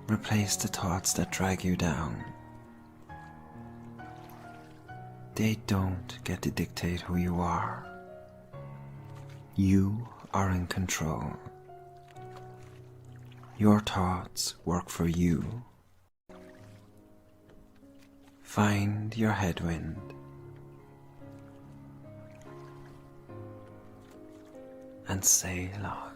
Replace the thoughts that drag you down. They don't get to dictate who you are. You are in control. Your thoughts work for you. Find your headwind. And sail on.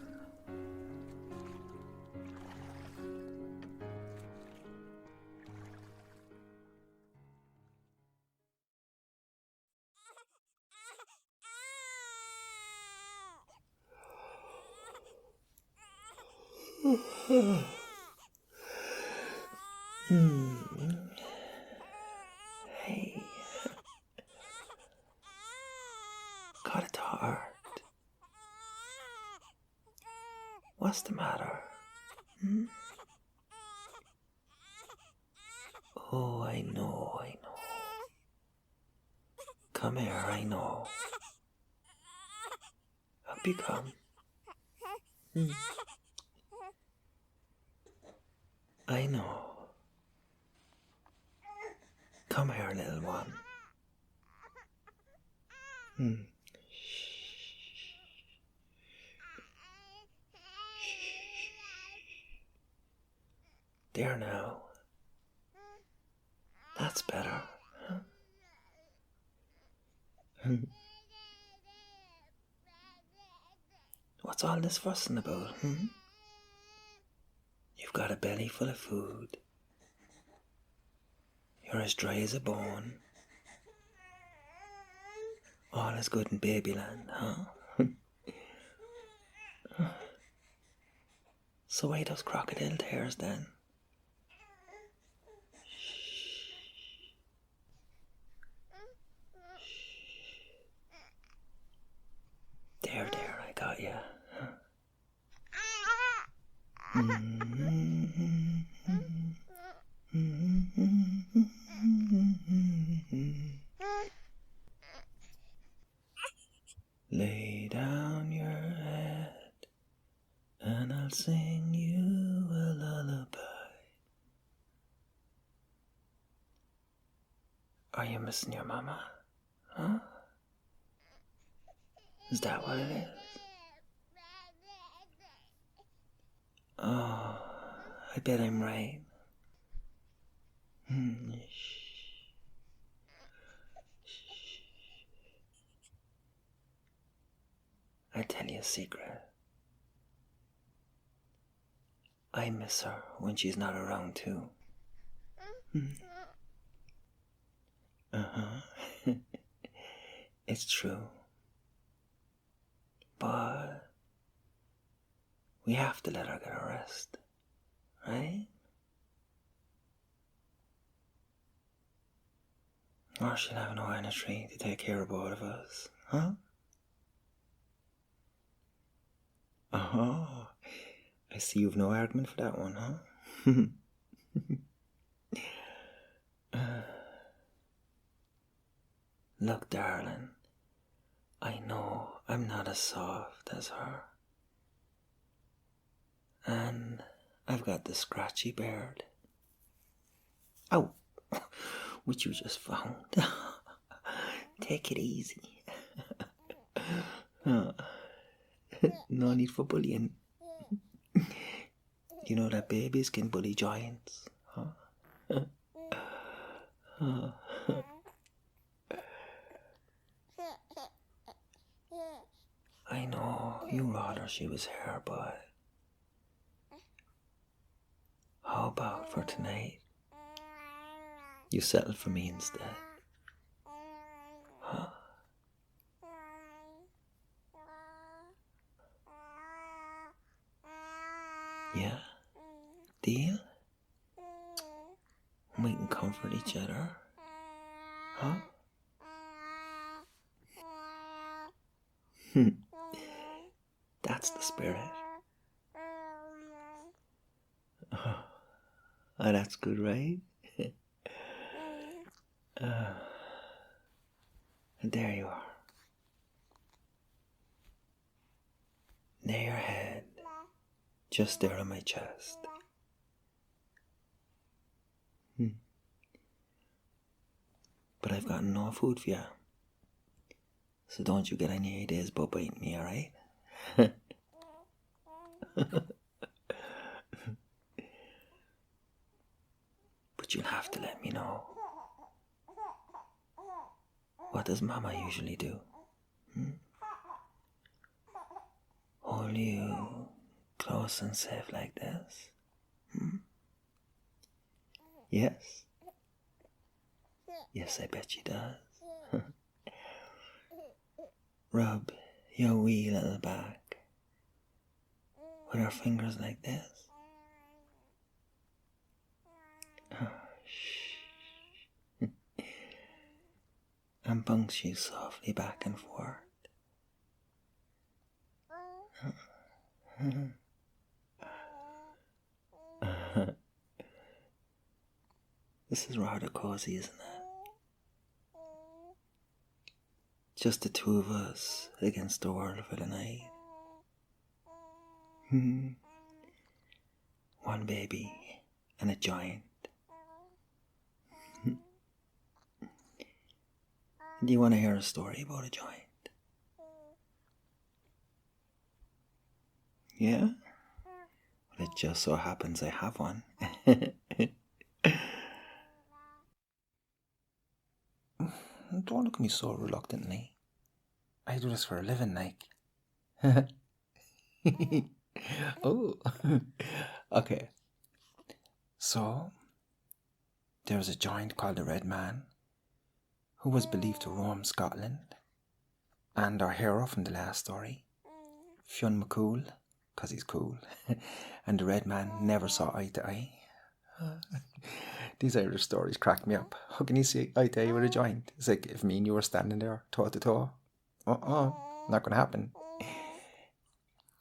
Hey, got it hard. What's the matter? Oh, I know. Come here, I know. Up you come. I know. Come here, little one. There now. That's better. What's all this fussing about, You've got a belly full of food. You're as dry as a bone. All is good in babyland, huh? So why those crocodile tears then? There, I got ya. Lay down your head and I'll sing you a lullaby. Are you missing your mama? Huh? Is that what it is? Oh, I bet I'm right. I tell you a secret. I miss her when she's not around too. It's true. But we have to let her get a rest, right? Or she'll have no energy to take care of both of us, huh? Oh, I see you've no argument for that one, huh? Look, darling, I know I'm not as soft as her. And I've got the scratchy beard. Oh, which you just found. Take it easy. No need for bullying. You know that babies can bully giants, huh? I know you rather she was here, but how about for tonight? You settle for me instead. Huh? Yeah? Deal? We can comfort each other. Huh? That's the spirit. Oh, that's good, right? And there you are. Lay your head just there on my chest. But I've got no food for you. So don't you get any ideas about biting me, alright? But you'll have to let me know. What does Mama usually do? Hold you close and safe like this? Yes? Yes, I bet she does. Rub your wee little back with her fingers like this. Shh. And bunks you softly back and forth. This is rather cozy, isn't it? Just the two of us against the world for the night. One baby and a giant. Do you want to hear a story about a giant? Yeah? Well, it just so happens I have one. Don't look at me so reluctantly. I do this for a living, like. Oh. Okay. So, there was a giant called the Red Man who was believed to roam Scotland. And our hero from the last story, Fionn McCool, because he's cool, and the Red Man never saw eye to eye. These Irish stories crack me up. How can you see eye to eye with a giant? It's like if me and you were standing there toe to toe. Not gonna happen.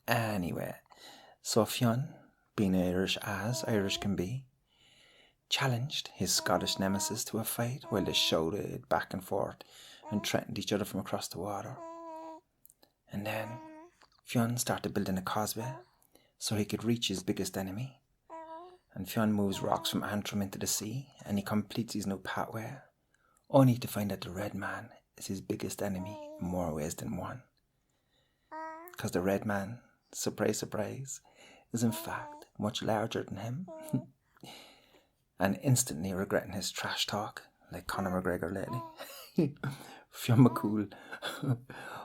Anyway, so Fionn, being Irish as Irish can be, challenged his Scottish nemesis to a fight while they shouted back and forth and threatened each other from across the water. And then Fionn started building a causeway so he could reach his biggest enemy. And Fionn moves rocks from Antrim into the sea, and he completes his new pathway, only to find that the Red Man is his biggest enemy in more ways than one. Because the Red Man, surprise, surprise, is in fact much larger than him. And instantly regretting his trash talk, like Conor McGregor lately, Fionn McCool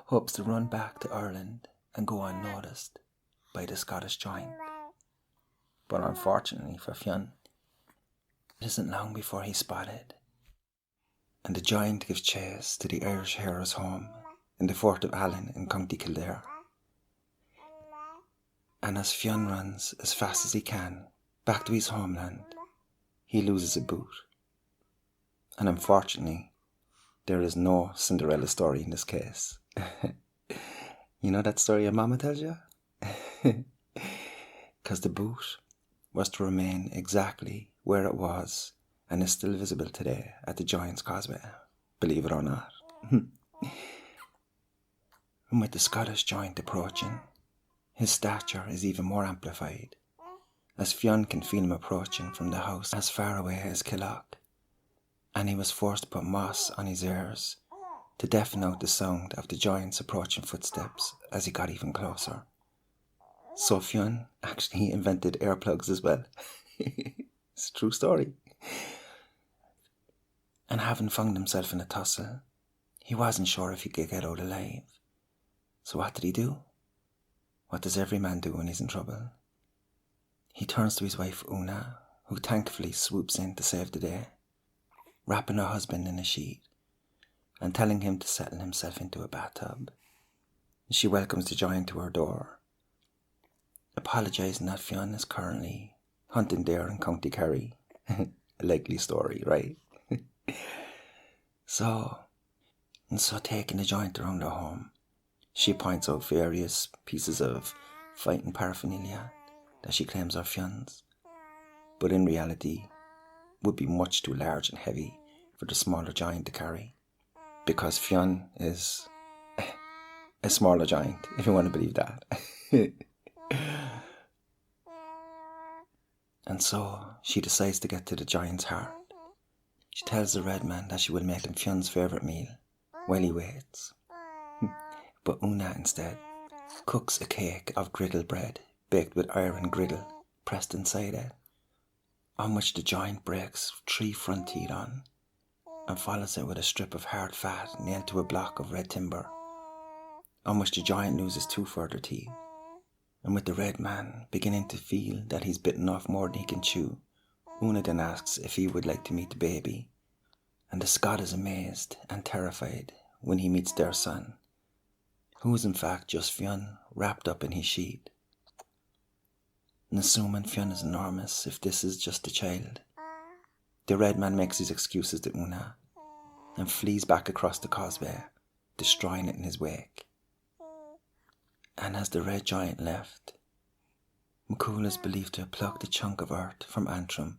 hopes to run back to Ireland and go unnoticed by the Scottish giant. But unfortunately for Fionn, it isn't long before he's spotted, and the giant gives chase to the Irish hero's home in the Fort of Allen in County Kildare. And as Fionn runs as fast as he can back to his homeland, he loses a boot. And unfortunately, there is no Cinderella story in this case. You know that story your mama tells you? Because the boot was to remain exactly where it was and is still visible today at the Giant's Causeway, believe it or not. And with the Scottish giant approaching, his stature is even more amplified, as Fionn can feel him approaching from the house as far away as Killock, and he was forced to put moss on his ears to deafen out the sound of the giant's approaching footsteps as he got even closer. So Fionn actually invented earplugs as well. It's a true story. And having found himself in a tussle, he wasn't sure if he could get out alive. So what did he do? What does every man do when he's in trouble? He turns to his wife Una, who thankfully swoops in to save the day, wrapping her husband in a sheet and telling him to settle himself into a bathtub. She welcomes the giant to her door, apologising that Fionn is currently hunting deer in County Kerry. A likely story, right? So taking the giant around her home, she points out various pieces of fighting paraphernalia that she claims are Fionn's, but in reality would be much too large and heavy for the smaller giant to carry, because Fionn is a smaller giant, if you want to believe that. And so she decides to get to the giant's heart. She tells the red man that she will make him Fion's favourite meal while he waits. But Una instead cooks a cake of griddle bread baked with iron griddle pressed inside it, on which the giant breaks 3 front teeth on and follows it with a strip of hard fat nailed to a block of red timber, on which the giant loses 2 further teeth. And with the red man beginning to feel that he's bitten off more than he can chew, Una then asks if he would like to meet the baby, and the Scot is amazed and terrified when he meets their son, who is in fact just Fionn wrapped up in his sheet. And assuming Fionn is enormous if this is just a child, the red man makes his excuses to Una and flees back across the causeway, destroying it in his wake. And as the red giant left, McCool is believed to have plucked a chunk of earth from Antrim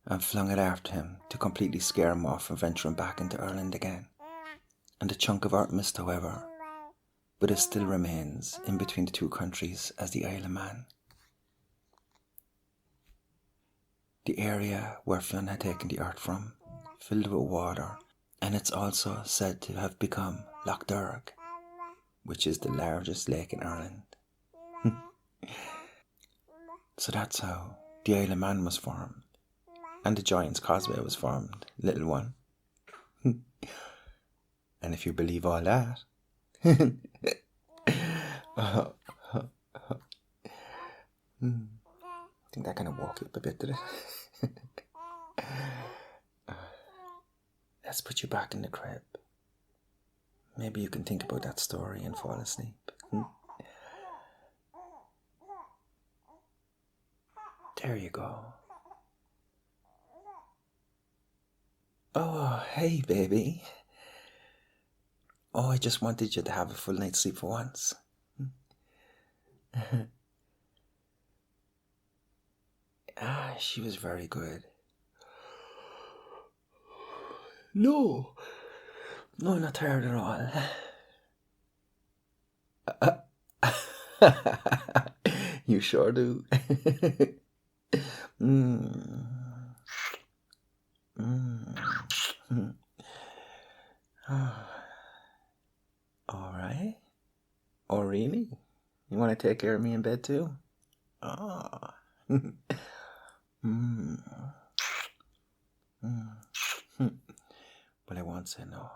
and flung it after him to completely scare him off from venturing back into Ireland again. And the chunk of earth missed, however, but it still remains in between the 2 countries as the Isle of Man. The area where Fionn had taken the earth from, filled with water, and it's also said to have become Lough Derg, which is the largest lake in Ireland. So that's how the Isle of Man was formed, and the Giant's Causeway was formed, little one. And if you believe all that, I think that kind of woke you up a bit, did it? Let's put you back in the crib. Maybe you can think about that story and fall asleep. There you go. Oh, hey, baby. Oh, I just wanted you to have a full night's sleep for once. She was very good. No, not tired at all. You sure do. All right. Oh, really? You want to take care of me in bed too? Oh. But I won't say no.